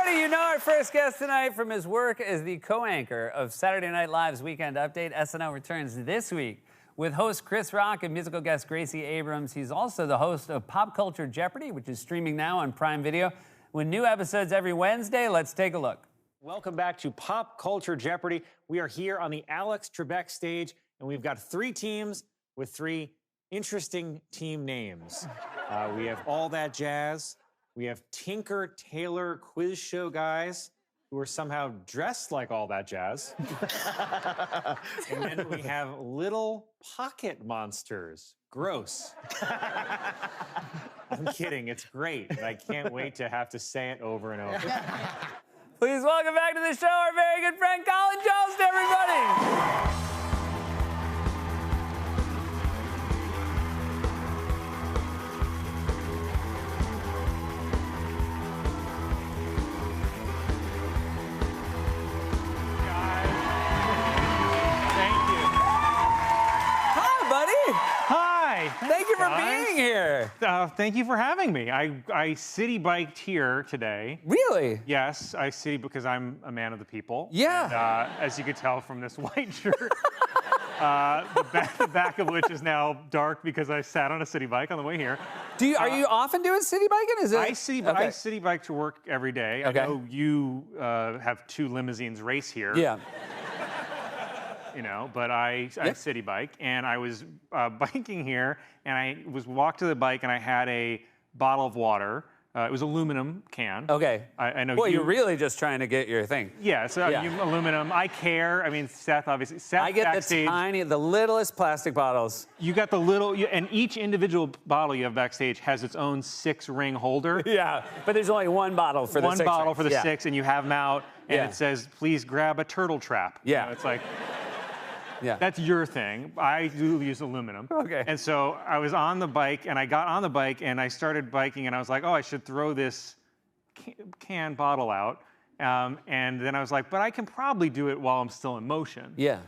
everybody, you know our first guest tonight from his work as the co-anchor of Saturday Night Live's Weekend Update. SNL returns this week with host Chris Rock and musical guest Gracie Abrams. He's also the host of Pop Culture Jeopardy, which is streaming now on Prime Video. With new episodes every Wednesday, let's take a look. Welcome back to Pop Culture Jeopardy. We are here on the Alex Trebek stage, and we've got three teams with three interesting team names. We have All That Jazz. We have Tinker Tailor Quiz Show guys who are somehow dressed like All That Jazz. And then we have Little Pocket Monsters. Gross. I'm kidding. It's great. And I can't wait to have to say it over and over. Please welcome back to the show our very good friend Colin Jost, everybody. Thank you for being here. Thank you for having me. I city biked here today. Really? Yes, I city because I'm a man of the people. Yeah. And, as you could tell from this white shirt, the back of which is now dark because I sat on a city bike on the way here. Are you often doing city biking? I city bike to work every day. Okay. I know you have two limousines race here. Yeah. You know, but I city bike, and I was biking here, and I walked to the bike, and I had a bottle of water. It was aluminum can. Okay. I know. Well, you're really just trying to get your thing. Yeah. So aluminum. I care. I mean, Seth obviously. Seth I get backstage, the littlest plastic bottles. You got the little, and each individual bottle you have backstage has its own 6-ring holder. Yeah. But there's only one bottle for the 6. One bottle for the 6, and you have them out, and Yeah. it says, "Please grab a turtle trap." Yeah. You know, it's like. Yeah. That's your thing. I do use aluminum. Okay. And so I was on the bike, and I got on the bike, and I started biking, and I was like, oh, I should throw this can bottle out. And then I was like, but I can probably do it while I'm still in motion. Yeah.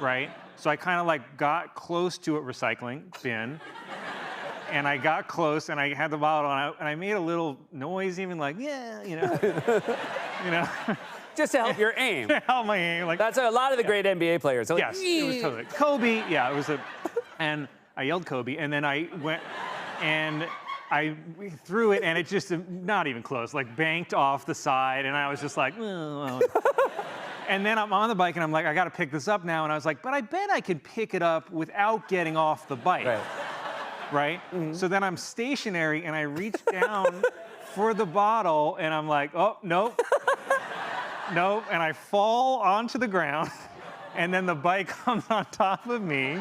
Right? So I kind of like got close to a recycling bin, and I got close, and I had the bottle, and I made a little noise, even like, yeah, you know. You know. Just to help your aim. Help my aim. Like, that's a lot of the great NBA players. So yes, it was totally. Kobe, yeah, it was and I yelled Kobe, and then I went, and I threw it, and it just, not even close, like banked off the side, and I was just like, oh. And then I'm on the bike, and I'm like, I gotta pick this up now, and I was like, but I bet I could pick it up without getting off the bike. Right? Mm-hmm. So then I'm stationary, and I reach down for the bottle, and I'm like, oh, nope. Nope, and I fall onto the ground, and then the bike comes on top of me,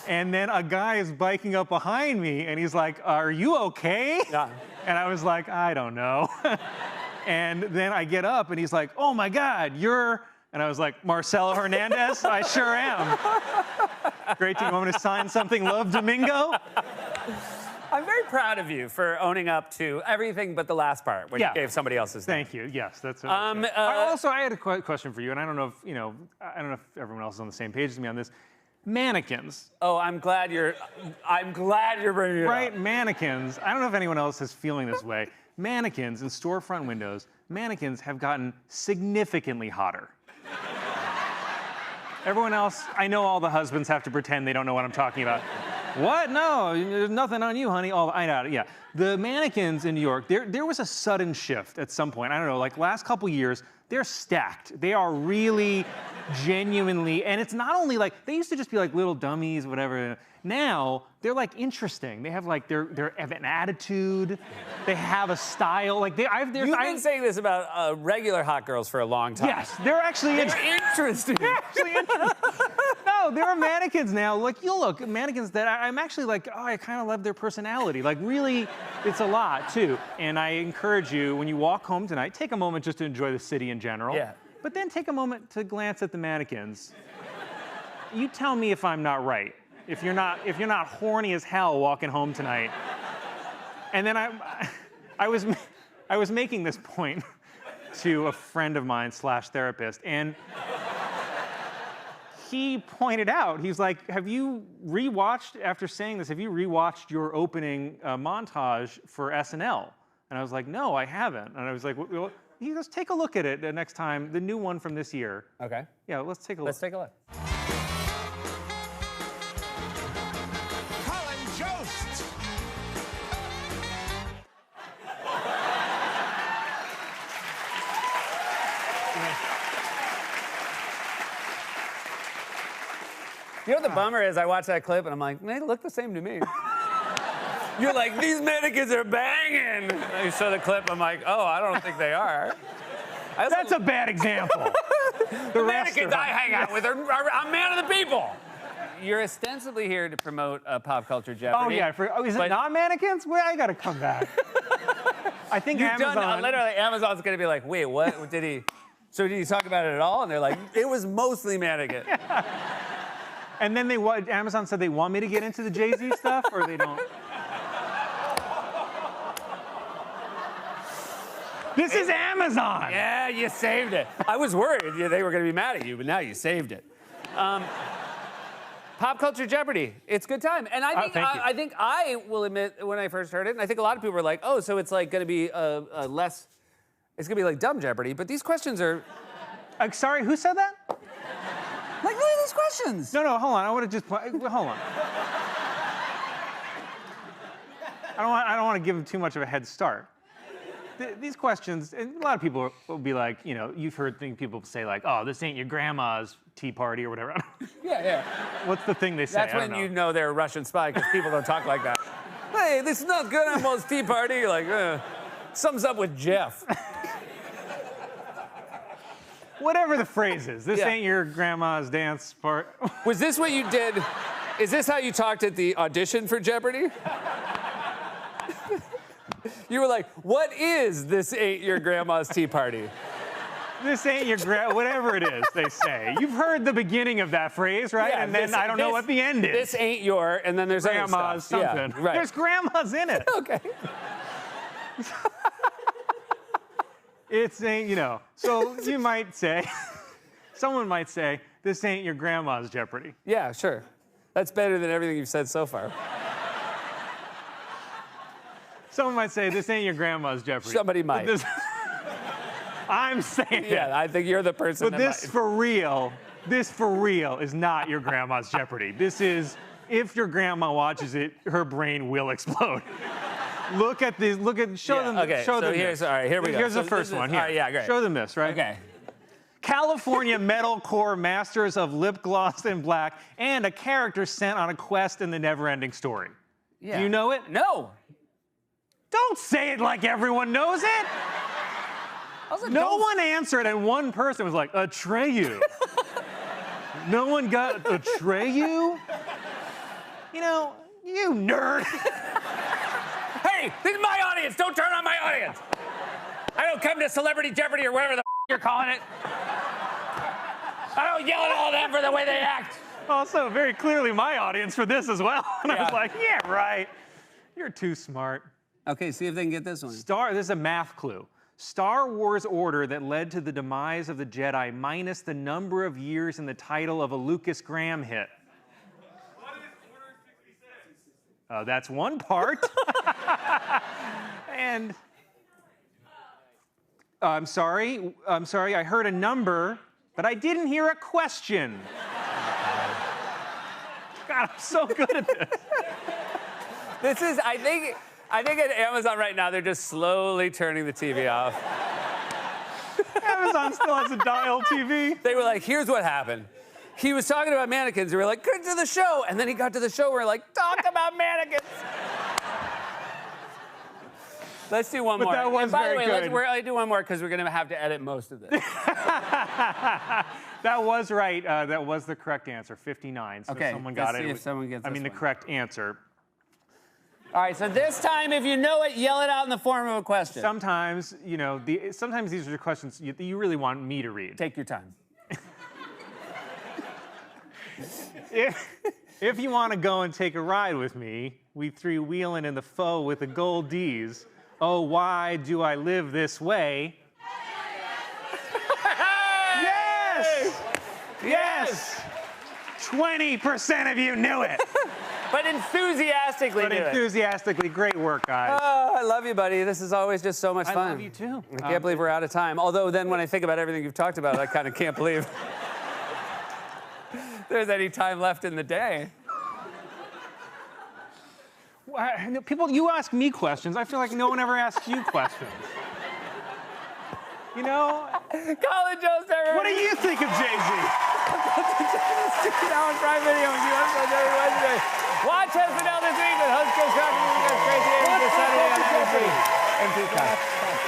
and then a guy is biking up behind me, and he's like, are you okay? Yeah. And I was like, I don't know. And then I get up, and he's like, oh my God, you're... And I was like, Marcelo Hernandez? I sure am. Great, do you want me to sign something, Love Domingo? I'm very proud of you for owning up to everything but the last part when you gave somebody else's name. Thank you. Yes, that's. I had a question for you, and I don't know if everyone else is on the same page as me on this. Mannequins. Oh, I'm glad you're bringing it up. Right, mannequins. I don't know if anyone else is feeling this way. Mannequins in storefront windows. Mannequins have gotten significantly hotter. Everyone else, I know all the husbands have to pretend they don't know what I'm talking about. What? No, there's nothing on you, honey. I know. Yeah. The mannequins in New York, there was a sudden shift at some point. I don't know, like last couple years, they're stacked. They are really genuinely, and it's not only like, they used to just be like little dummies, whatever. Now, they're like interesting. They have like, they have an attitude. They have a style. Like You've been saying this about regular hot girls for a long time. Yes, they're actually interesting. They're actually interesting. No, there are mannequins now. Like, you'll look, mannequins that I'm actually like, oh, I kind of love their personality. Like, really, it's a lot, too. And I encourage you, when you walk home tonight, take a moment just to enjoy the city in general. Yeah. But then take a moment to glance at the mannequins. You tell me if I'm not right. If you're not horny as hell walking home tonight. And then I was making this point to a friend of mine / therapist, and he pointed out, he's like, have you rewatched, after saying this, have you rewatched your opening montage for SNL? And I was like, no, I haven't. And I was like, let's take a look at it next time. The new one from this year. Okay. Yeah, let's take a look. Let's take a look. Colin Jost. You know what the bummer is? I watch that clip and I'm like, they look the same to me. You're like, these mannequins are banging. And you show the clip, I'm like, oh, I don't think they are. That's a bad example. The mannequins I hang out with are I'm man of the people. You're ostensibly here to promote Pop Culture Jeopardy. Oh, yeah. Is it not mannequins? Well, I got to come back. I think You've Amazon... done, literally, Amazon's going to be like, wait, what? Did he talk about it at all? And they're like, it was mostly mannequin. And then Amazon said they want me to get into the Jay-Z stuff, or they don't? This is Amazon! Yeah, you saved it. I was worried they were going to be mad at you, but now you saved it. Pop Culture Jeopardy. It's a good time. And I think, thank you. I think I will admit, when I first heard it, and I think a lot of people were like, oh, so it's like going to be it's going to be like Dumb Jeopardy, but these questions are... Sorry, who said that? Like, look at these questions. No, hold on. I want to just... Hold on. I don't want to give them too much of a head start. These questions, and a lot of people will be like, you've heard people say like, oh, this ain't your grandma's tea party or whatever. Yeah. What's the thing they say? That's when you know they're a Russian spy, because people don't talk like that. Hey, this is not grandma's tea party. You're like, something's up with Jeff. Whatever the phrase is. This Yeah. ain't your grandma's dance part. Was this what you did? Is this how you talked at the audition for Jeopardy? You were like, what is this ain't your grandma's tea party? This ain't your whatever it is they say. You've heard the beginning of that phrase, right? Yeah, and then I don't know what the end is. This ain't your, and then there's other grandma's stuff. something. Yeah, right. There's grandma's in it. Okay. It's ain't, So you might say, someone might say, this ain't your grandma's Jeopardy. Yeah, sure. That's better than everything you've said so far. Someone might say, this ain't your grandma's Jeopardy. Somebody might. I'm saying Yeah, I think you're the person But that this for real is not your grandma's Jeopardy. This is, if your grandma watches it, her brain will explode. Look at these, show them Okay, show so them here's, this. all right, here we go. Here's So the first this is- one. Here. All right, yeah, great. Show them this, right? Okay. California metalcore masters of lip gloss and black, and a character sent on a quest in the never-ending story. Yeah. Do you know it? No. Don't say it like everyone knows it. No one answered, and one person was like, Atreyu. No one got Atreyu? You nerd. Hey, this is my audience. Don't turn on my audience. I don't come to Celebrity Jeopardy or whatever the you're calling it. I don't yell at all of them for the way they act. Also, very clearly my audience for this as well. And I was Yeah. like, yeah, right. You're too smart. Okay, see if they can get this one. This is a math clue. Star Wars order that led to the demise of the Jedi minus the number of years in the title of a Lucas Graham hit. What is Order 66? That's one part. And I'm sorry, I heard a number, but I didn't hear a question. God, I'm so good at this. This is, I think at Amazon right now, they're just slowly turning the TV off. Amazon still has a dial TV. They were like, here's what happened. He was talking about mannequins. We were like, good to the show. And then he got to the show. We're like, talk about mannequins. Let's do one more. that was and by very the way, good. I'll do one more because we're going to have to edit most of this. That was right. That was the correct answer, 59. So Okay, someone let's got it. see if someone gets I this mean, the one. correct answer. All right, so this time, if you know it, yell it out in the form of a question. Sometimes, sometimes these are the questions you really want me to read. Take your time. If you want to go and take a ride with me, we three wheeling in the foe with the gold D's. Oh, why do I live this way? Yes! Yes! 20% of you knew it. But enthusiasm enthusiastically But do it. enthusiastically, great work, guys. Oh, I love you, buddy. This is always just so much I fun. love you too. I can't believe we're out of time. Although then when I think about everything you've talked about, I kind of can't believe there's any time left in the day. People, you ask me questions. I feel like no one ever asks you questions. You know? Colin Jost, everyone. What do you think of Jay-Z? Now on Prime Video with you every Wednesday. Watch SNL this week with host Chris Rock and music guest Gracie Abrams this Saturday on NBC and Peacock.